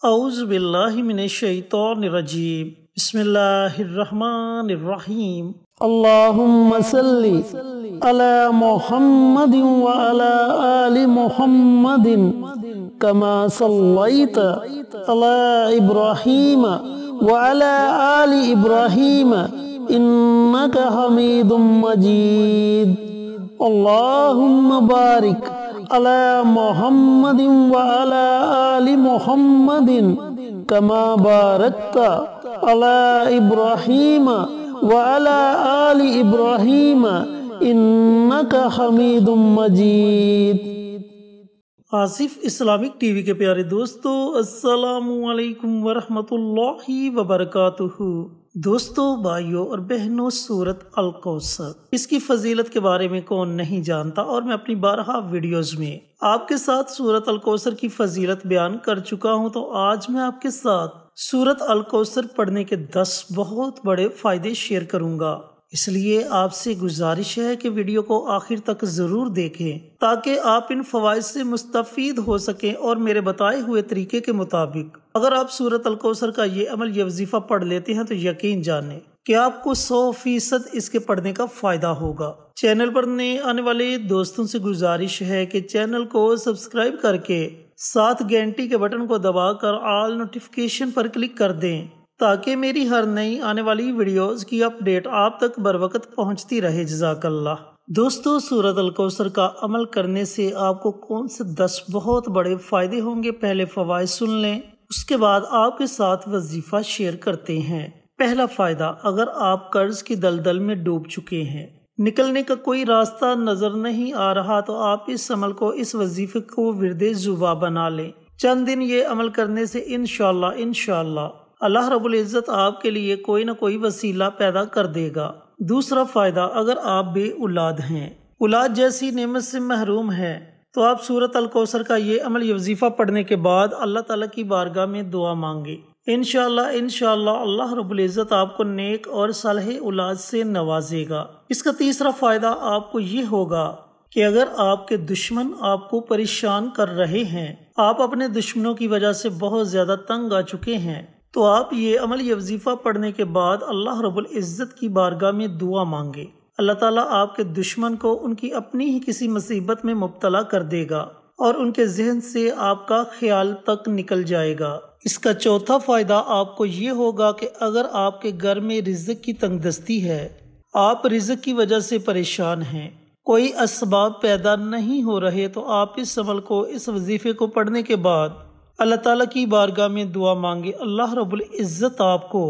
اعوذ باللہ من الشیطان الرجیم بسم اللہ الرحمن الرحیم اللہم صلی علی محمد وعلی آل محمد کما صلیت علی ابراہیم وعلی آل ابراہیم انک حمید مجید اللہم بارک علی محمد وعلی آل محمد کما بارکت علی ابراہیم وعلی آل ابراہیم انک حمید مجید۔ آصف اسلامک ٹی وی کے پیارے دوستو، السلام علیکم ورحمۃ اللہ وبرکاتہ۔ دوستو، بھائیوں اور بہنوں، سورۃ الکوثر، اس کی فضیلت کے بارے میں کون نہیں جانتا، اور میں اپنی بارہا ویڈیوز میں آپ کے ساتھ سورۃ الکوثر کی فضیلت بیان کر چکا ہوں۔ تو آج میں آپ کے ساتھ سورۃ الکوثر پڑھنے کے 10 بہت بڑے فائدے شیئر کروں گا، اس لیے آپ سے گزارش ہے کہ ویڈیو کو آخر تک ضرور دیکھیں تاکہ آپ ان فوائد سے مستفید ہو سکیں، اور میرے بتائے ہوئے طریقے کے مطابق اگر آپ سورۃ الکوثر کا یہ عمل یا وظیفہ پڑھ لیتے ہیں تو یقین جانیں کہ آپ کو 100% اس کے پڑھنے کا فائدہ ہوگا۔ چینل پر نئے آنے والے دوستوں سے گزارش ہے کہ چینل کو سبسکرائب کر کے ساتھ گھنٹی کے بٹن کو دبا کر آل نوٹیفیکیشن پر کلک کر دیں تاکہ میری ہر نئی آنے والی ویڈیوز کی اپڈیٹ آپ تک بروقت پہنچتی رہے۔ جزاک اللہ۔ دوستو، سورۃ الکوثر کا عمل کرنے سے آپ کو کون سے 10 بہت بڑے فائدے ہوں گے، پہلے فوائد سن لیں، اس کے بعد آپ کے ساتھ وظیفہ شیئر کرتے ہیں۔ پہلا فائدہ، اگر آپ قرض کی دلدل میں ڈوب چکے ہیں، نکلنے کا کوئی راستہ نظر نہیں آ رہا، تو آپ اس عمل کو، اس وظیفے کو ورد زبا بنا لیں۔ چند دن یہ عمل کرنے سے انشاءاللہ اللہ رب العزت آپ کے لیے کوئی نہ کوئی وسیلہ پیدا کر دے گا۔ دوسرا فائدہ، اگر آپ بے اولاد ہیں، اولاد جیسی نعمت سے محروم ہیں، تو آپ سورۃ الکوثر کا یہ عمل یا وظیفہ پڑھنے کے بعد اللہ تعالیٰ کی بارگاہ میں دعا مانگے۔ انشاءاللہ اللہ رب العزت آپ کو نیک اور صالح اولاد سے نوازے گا۔ اس کا تیسرا فائدہ آپ کو یہ ہوگا کہ اگر آپ کے دشمن آپ کو پریشان کر رہے ہیں، آپ اپنے دشمنوں کی وجہ سے بہت زیادہ تنگ آ چکے ہیں، تو آپ یہ عمل یا وظیفہ پڑھنے کے بعد اللہ رب العزت کی بارگاہ میں دعا مانگے۔ اللہ تعالیٰ آپ کے دشمن کو ان کی اپنی ہی کسی مصیبت میں مبتلا کر دے گا، اور ان کے ذہن سے آپ کا خیال تک نکل جائے گا۔ اس کا چوتھا فائدہ آپ کو یہ ہوگا کہ اگر آپ کے گھر میں رزق کی تنگ دستی ہے، آپ رزق کی وجہ سے پریشان ہیں، کوئی اسباب پیدا نہیں ہو رہے، تو آپ اس عمل کو، اس وظیفے کو پڑھنے کے بعد اللہ تعالیٰ کی بارگاہ میں دعا مانگے۔ اللہ رب العزت آپ کو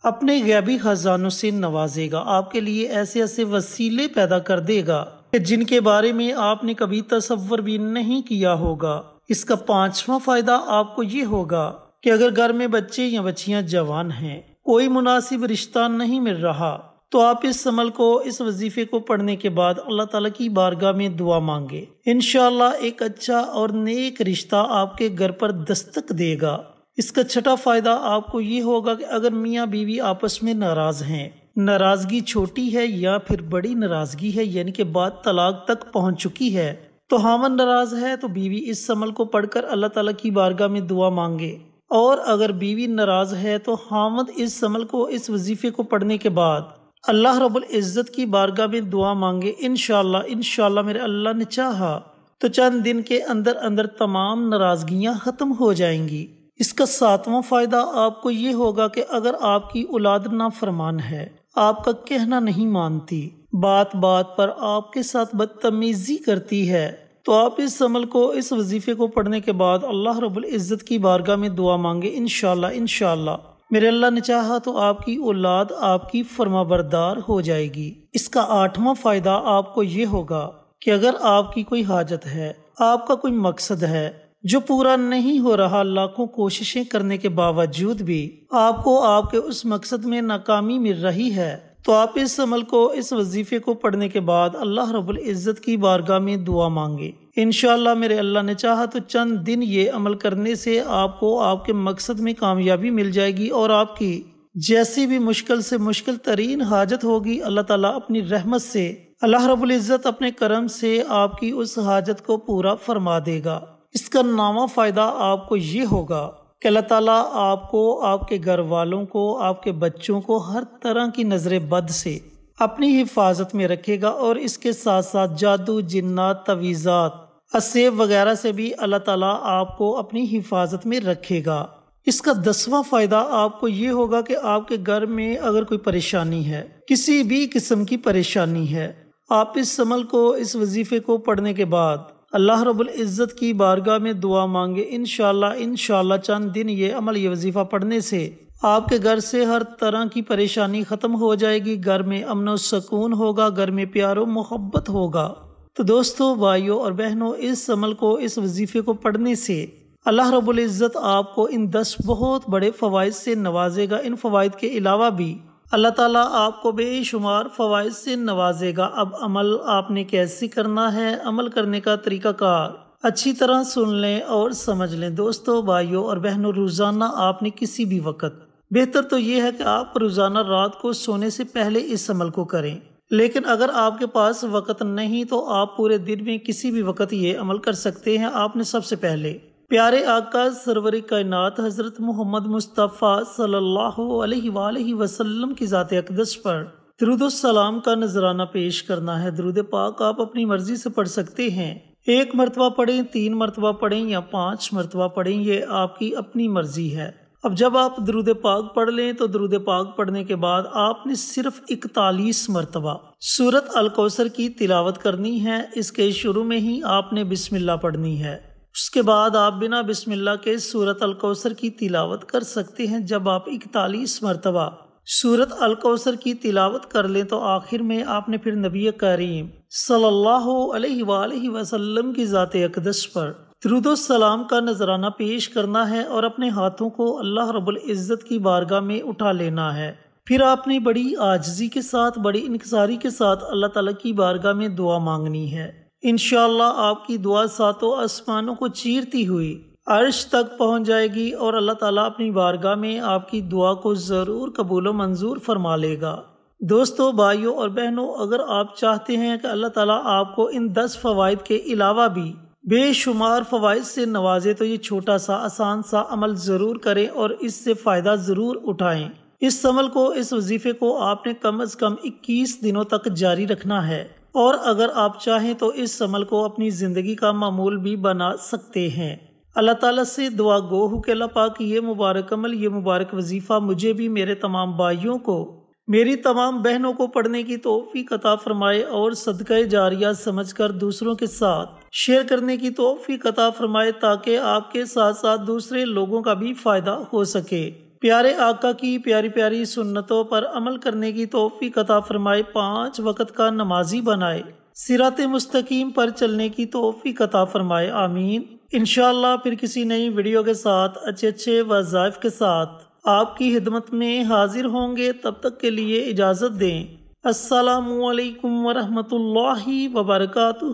اپنے غیبی خزانوں سے نوازے گا، آپ کے لیے ایسے ایسے وسیلے پیدا کر دے گا کہ جن کے بارے میں آپ نے کبھی تصور بھی نہیں کیا ہوگا۔ اس کا پانچواں فائدہ آپ کو یہ ہوگا کہ اگر گھر میں بچے یا بچیاں جوان ہیں، کوئی مناسب رشتہ نہیں مل رہا، تو آپ اس عمل کو، اس وظیفے کو پڑھنے کے بعد اللہ تعالیٰ کی بارگاہ میں دعا مانگے۔ انشاءاللہ ایک اچھا اور نیک رشتہ آپ کے گھر پر دستک دے گا۔ اس کا چھٹا فائدہ آپ کو یہ ہوگا کہ اگر میاں بیوی آپس میں ناراض ہیں، ناراضگی چھوٹی ہے یا پھر بڑی ناراضگی ہے، یعنی کہ بات طلاق تک پہنچ چکی ہے، تو خاوند ناراض ہے تو بیوی اس عمل کو پڑھ کر اللہ تعالیٰ کی بارگاہ میں دعا مانگے، اور اگر بیوی ناراض ہے تو خاوند اس عمل کو، اس وظیفے کو پڑھنے کے بعد اللہ رب العزت کی بارگاہ میں دعا مانگے۔ انشاءاللہ میرے اللہ نے چاہا تو چند دن کے اندر تمام ناراضگیاں ختم ہو جائیں گی۔ اس کا ساتواں فائدہ آپ کو یہ ہوگا کہ اگر آپ کی اولاد نافرمان ہے، آپ کا کہنا نہیں مانتی، بات بات پر آپ کے ساتھ بدتمیزی کرتی ہے، تو آپ اس عمل کو، اس وظیفے کو پڑھنے کے بعد اللہ رب العزت کی بارگاہ میں دعا مانگے۔ انشاءاللہ میرے اللہ نے چاہا تو آپ کی اولاد آپ کی فرما بردار ہو جائے گی۔ اس کا آٹھواں فائدہ آپ کو یہ ہوگا کہ اگر آپ کی کوئی حاجت ہے، آپ کا کوئی مقصد ہے جو پورا نہیں ہو رہا، لاکھوں کوششیں کرنے کے باوجود بھی آپ کو آپ کے اس مقصد میں ناکامی مل رہی ہے، تو آپ اس عمل کو، اس وظیفے کو پڑھنے کے بعد اللہ رب العزت کی بارگاہ میں دعا مانگے۔ انشاءاللہ میرے اللہ نے چاہا تو چند دن یہ عمل کرنے سے آپ کو آپ کے مقصد میں کامیابی مل جائے گی، اور آپ کی جیسی بھی مشکل سے مشکل ترین حاجت ہوگی، اللہ تعالیٰ اپنی رحمت سے، اللہ رب العزت اپنے کرم سے آپ کی اس حاجت کو پورا فرما دے گا۔ اس کا 9واں فائدہ آپ کو یہ ہوگا کہ اللہ تعالیٰ آپ کو، آپ کے گھر والوں کو، آپ کے بچوں کو ہر طرح کی نظر بد سے اپنی حفاظت میں رکھے گا، اور اس کے ساتھ ساتھ جادو، جنات، تعویذات، اسیب وغیرہ سے بھی اللہ تعالیٰ آپ کو اپنی حفاظت میں رکھے گا۔ اس کا 10واں فائدہ آپ کو یہ ہوگا کہ آپ کے گھر میں اگر کوئی پریشانی ہے، کسی بھی قسم کی پریشانی ہے، آپ اس عمل کو، اس وظیفے کو پڑھنے کے بعد اللہ رب العزت کی بارگاہ میں دعا مانگے، انشاءاللہ چند دن یہ عمل، یہ وظیفہ پڑھنے سے آپ کے گھر سے ہر طرح کی پریشانی ختم ہو جائے گی، گھر میں امن و سکون ہوگا، گھر میں پیار و محبت ہوگا۔ تو دوستو، بھائیوں اور بہنوں، اس عمل کو، اس وظیفے کو پڑھنے سے اللہ رب العزت آپ کو ان 10 بہت بڑے فوائد سے نوازے گا۔ ان فوائد کے علاوہ بھی اللہ تعالیٰ آپ کو بے شمار فوائد سے نوازے گا۔ اب عمل آپ نے کیسے کرنا ہے، عمل کرنے کا طریقہ کار اچھی طرح سن لیں اور سمجھ لیں۔ دوستو، بھائیوں اور بہنوں، روزانہ آپ نے کسی بھی وقت، بہتر تو یہ ہے کہ آپ روزانہ رات کو سونے سے پہلے اس عمل کو کریں، لیکن اگر آپ کے پاس وقت نہیں تو آپ پورے دن میں کسی بھی وقت یہ عمل کر سکتے ہیں۔ آپ نے سب سے پہلے پیارے آقا سرور کائنات حضرت محمد مصطفیٰ صلی اللہ علیہ وآلہ وسلم کی ذات اقدس پر درود السلام کا نذرانہ پیش کرنا ہے۔ درود پاک آپ اپنی مرضی سے پڑھ سکتے ہیں، 1 مرتبہ پڑھیں، 3 مرتبہ پڑھیں یا 5 مرتبہ پڑھیں، یہ آپ کی اپنی مرضی ہے۔ اب جب آپ درود پاک پڑھ لیں تو درود پاک پڑھنے کے بعد آپ نے صرف 41 مرتبہ سورۃ الکوثر کی تلاوت کرنی ہے۔ اس کے شروع میں ہی آپ نے بسم اللہ پڑھنی ہے، اس کے بعد آپ بنا بسم اللہ کے سورۃ الکوثر کی تلاوت کر سکتے ہیں۔ جب آپ 41 مرتبہ سورۃ الکوثر کی تلاوت کر لیں تو آخر میں آپ نے پھر نبی کریم صلی اللہ علیہ وآلہ وسلم کی ذات اقدس پر درود و سلام کا نذرانہ پیش کرنا ہے اور اپنے ہاتھوں کو اللہ رب العزت کی بارگاہ میں اٹھا لینا ہے۔ پھر آپ نے بڑی عاجزی کے ساتھ، بڑی انکساری کے ساتھ اللہ تعالیٰ کی بارگاہ میں دعا مانگنی ہے۔ انشاءاللہ آپ کی دعا ساتوں آسمانوں کو چیرتی ہوئی عرش تک پہنچ جائے گی، اور اللہ تعالیٰ اپنی بارگاہ میں آپ کی دعا کو ضرور قبول و منظور فرما لے گا۔ دوستو، بھائیوں اور بہنوں، اگر آپ چاہتے ہیں کہ اللہ تعالیٰ آپ کو ان 10 فوائد کے علاوہ بھی بے شمار فوائد سے نوازے تو یہ چھوٹا سا آسان سا عمل ضرور کریں اور اس سے فائدہ ضرور اٹھائیں۔ اس عمل کو، اس وظیفے کو آپ نے کم از کم 21 دنوں تک جاری رکھنا ہے، اور اگر آپ چاہیں تو اس عمل کو اپنی زندگی کا معمول بھی بنا سکتے ہیں۔ اللہ تعالیٰ سے دعا گو ہوں کہ اللہ پاک یہ مبارک عمل، یہ مبارک وظیفہ مجھے بھی، میرے تمام بھائیوں کو، میری تمام بہنوں کو پڑھنے کی توفیق عطا فرمائے، اور صدقہ جاریہ سمجھ کر دوسروں کے ساتھ شیئر کرنے کی توفیق عطا فرمائے، تاکہ آپ کے ساتھ ساتھ دوسرے لوگوں کا بھی فائدہ ہو سکے۔ پیارے آقا کی پیاری پیاری سنتوں پر عمل کرنے کی توفیق عطا فرمائے، 5 وقت کا نمازی بنائے، صراط مستقیم پر چلنے کی توفیق عطا فرمائے، آمین۔ انشاءاللہ پھر کسی نئی ویڈیو کے ساتھ، اچھے وظائف کے ساتھ آپ کی خدمت میں حاضر ہوں گے۔ تب تک کے لیے اجازت دیں۔ السلام علیکم ورحمۃ اللہ وبرکاتہ۔